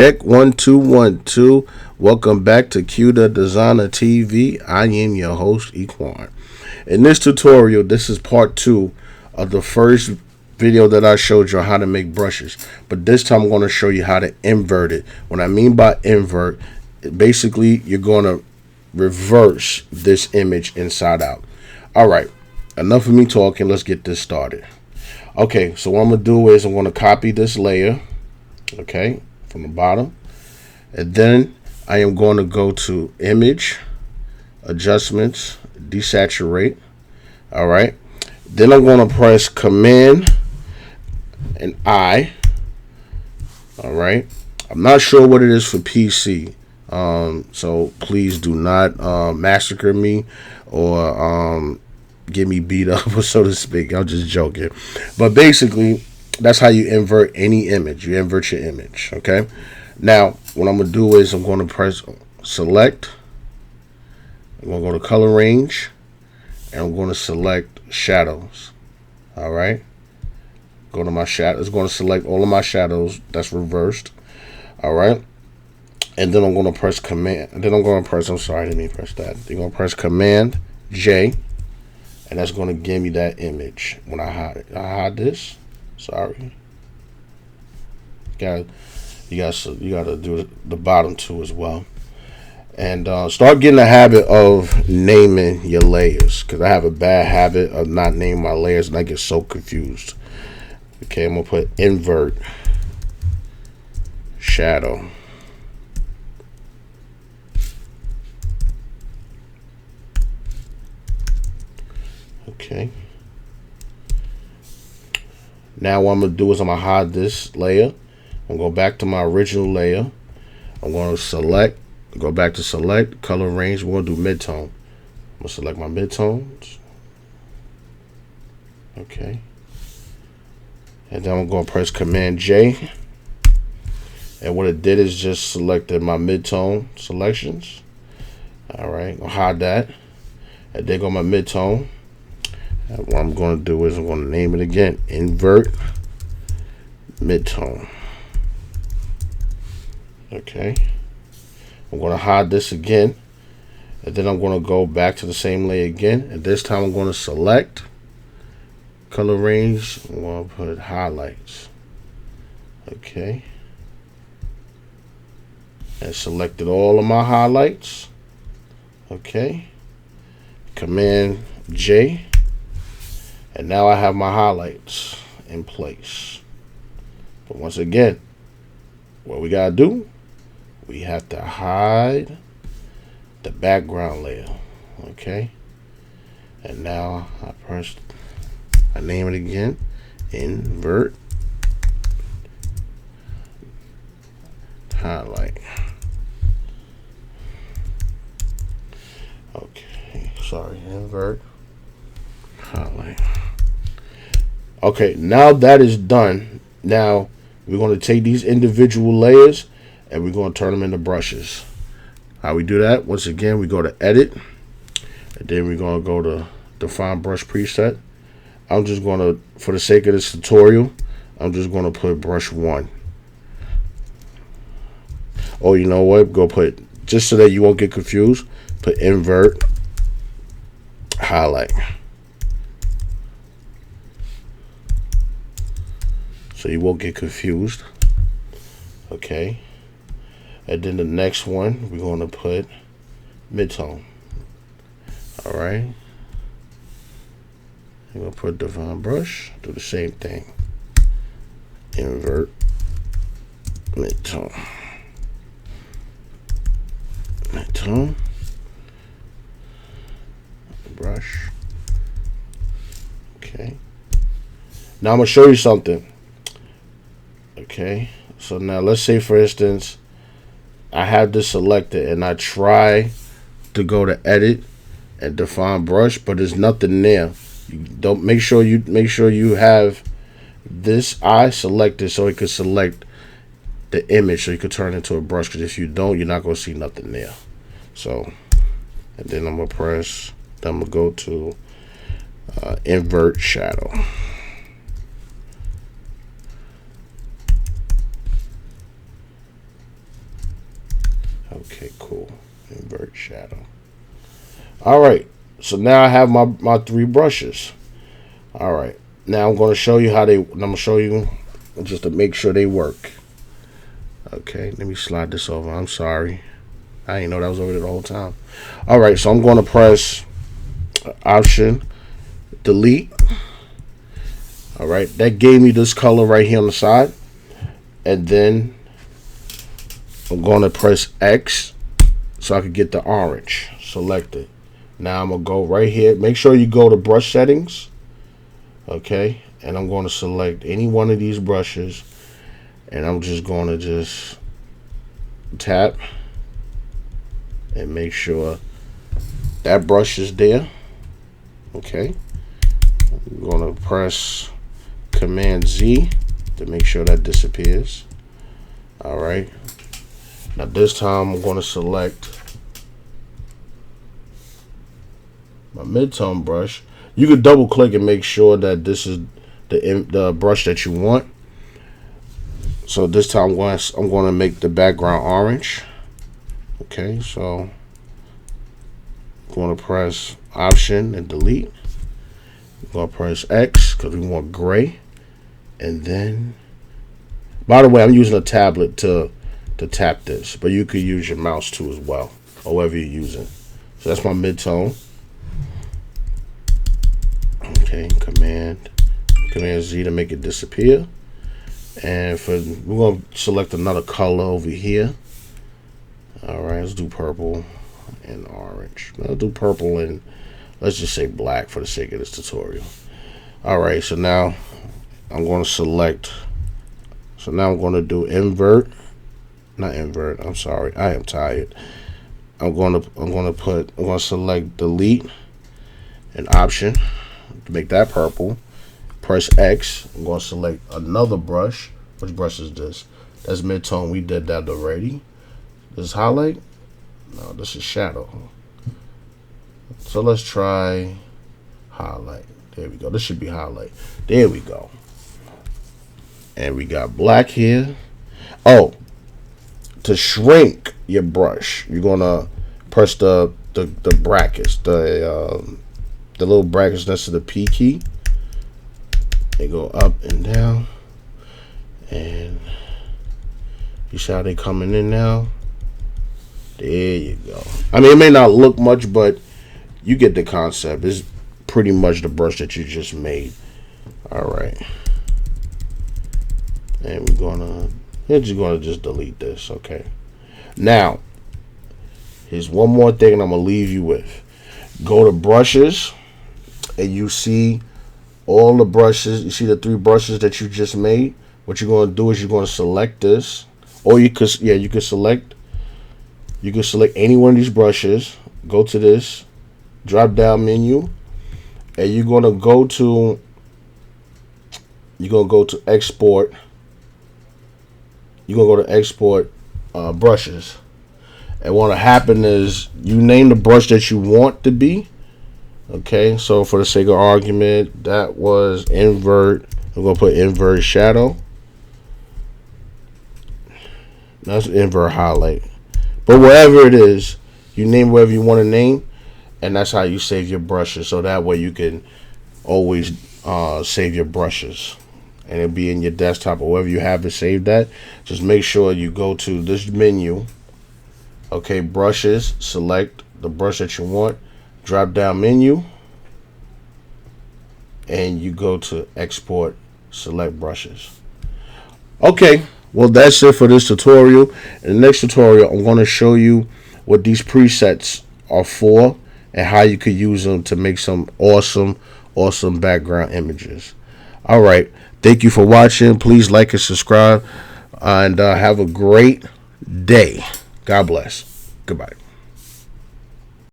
Check 1 2 1 2. Welcome back to Q the Designer TV. I am your host, Equan. In this tutorial, this is part 2 of the first video that I showed you how to make brushes. But this time I'm going to show you how to invert it. What I mean by invert, basically you're going to reverse this image inside out. Alright, enough of me talking. Let's get this started. Okay, so what I'm going to do is I'm going to copy this layer. Okay, from the bottom, and then I am going to go to image, adjustments, desaturate. All right, then I'm going to press command and I. All right, I'm not sure what it is for PC, so please do not massacre me or get me beat up, so to speak. I'm just joking, but basically that's how you invert any image. You invert your image. Okay, now what I'm going to do is I'm going to press select. I'm going to go to color range, and I'm going to select shadows. All right, go to my shadows. It's going to select all of my shadows. That's reversed. All right, and then I'm going to press command. And then I'm going to press. I'm sorry, I didn't mean to press that. You're going to press command J, and that's going to give me that image. When I hide this. Sorry. You gotta do the bottom two as well, and start getting a habit of naming your layers. Cause I have a bad habit of not naming my layers, and I get so confused. Okay, I'm gonna put invert shadow. Okay. Now what I'm going to do is I'm going to hide this layer. I'm going to go back to my original layer. I'm going to select, go back to select, color range. We're going to do midtone. I'm going to select my midtones. Okay. And then I'm going to press command J. And what it did is just selected my midtone selections. All right, I'll hide that. And there go my midtone. And what I'm going to do is I'm going to name it again. Invert midtone. Okay. I'm going to hide this again. And then I'm going to go back to the same layer again. And this time I'm going to select color range. I'm going to put highlights. Okay. And selected all of my highlights. Okay. Command J. And now I have my highlights in place. But once again, what we gotta do, we have to hide the background layer. Okay. And now I name it again, invert highlight. Okay, sorry, invert highlight. Okay, now that is done. Now we're going to take these individual layers and we're going to turn them into brushes. How we do that? Once again, we go to edit, and then we're going to go to define brush preset. I'm just going to, for the sake of this tutorial, I'm just going to put brush 1. Oh, you know what? Go put, just so that you won't get confused, put invert highlight. So you won't get confused. Okay. And then the next one, we're going to put midtone. All right. I'm going to put define brush. Do the same thing. Invert midtone. Midtone. Brush. Okay. Now I'm going to show you something. Okay, so now let's say for instance I have this selected and I try to go to edit and define brush, but there's nothing there. You don't make sure you have this eye selected so it could select the image so you could turn it into a brush, because if you don't, you're not going to see nothing there. So, and then I'm going to press, then I'm going to go to invert shadow. Okay, cool. Invert shadow. All right. So now I have my 3 brushes. All right. Now I'm going to show you how I'm going to show you just to make sure they work. Okay. Let me slide this over. I'm sorry. I didn't know that was over there the whole time. All right. So I'm going to press Option, Delete. All right. That gave me this color right here on the side. And then I'm going to press X so I can get the orange selected. Now I'm going to go right here. Make sure you go to brush settings. Okay. And I'm going to select any one of these brushes. And I'm just going to just tap and make sure that brush is there. Okay. I'm going to press Command Z to make sure that disappears. All right. Now this time I'm going to select my mid-tone brush. You could double click and make sure that this is the brush that you want. So this time I'm going to make the background orange. Okay, so I'm going to press Option and Delete. I'm going to press X because we want gray. And then, by the way, I'm using a tablet to tap this, but you could use your mouse too as well, or whatever you're using. So that's my mid-tone. Okay, Command Z to make it disappear. And we're going to select another color over here. All right, let's do purple and orange. I'll do purple and let's just say black for the sake of this tutorial. All right, so now I'm going to select. So now I'm going to do invert. Not invert. I'm sorry. I am tired. I'm going to select delete and Option to make that purple. Press X. I'm going to select another brush. Which brush is this? That's mid-tone. We did that already. This is highlight. No, this is shadow. So let's try highlight. There we go. This should be highlight. There we go. And we got black here. Oh, to shrink your brush, you're gonna press the brackets, the little brackets next to the P key. They go up and down, and you see how they coming in now. There you go. I mean, it may not look much, but you get the concept. It's pretty much the brush that you just made. All right. And we're just delete this. Okay. Now, here's one more thing I'm going to leave you with. Go to brushes, and you see all the brushes. You see the 3 brushes that you just made. What you're going to do is you're going to select this. Or you could select any one of these brushes. Go to this drop down menu, and you're gonna go to export. You're gonna go to export brushes, and what'll happen is you name the brush that you want to be. Okay, so for the sake of argument, that was invert. I'm gonna put invert shadow. That's invert highlight. But whatever it is, you name whatever you want to name, and that's how you save your brushes. So that way you can always save your brushes, and it'll be in your desktop or wherever you have it saved at. Just make sure you go to this menu. Okay, brushes, select the brush that you want, drop down menu, and you go to export, select brushes. Okay, well, that's it for this tutorial. In the next tutorial, I'm going to show you what these presets are for and how you could use them to make some awesome background images. All right, thank you for watching. Please like and subscribe, and have a great day. God bless. Goodbye.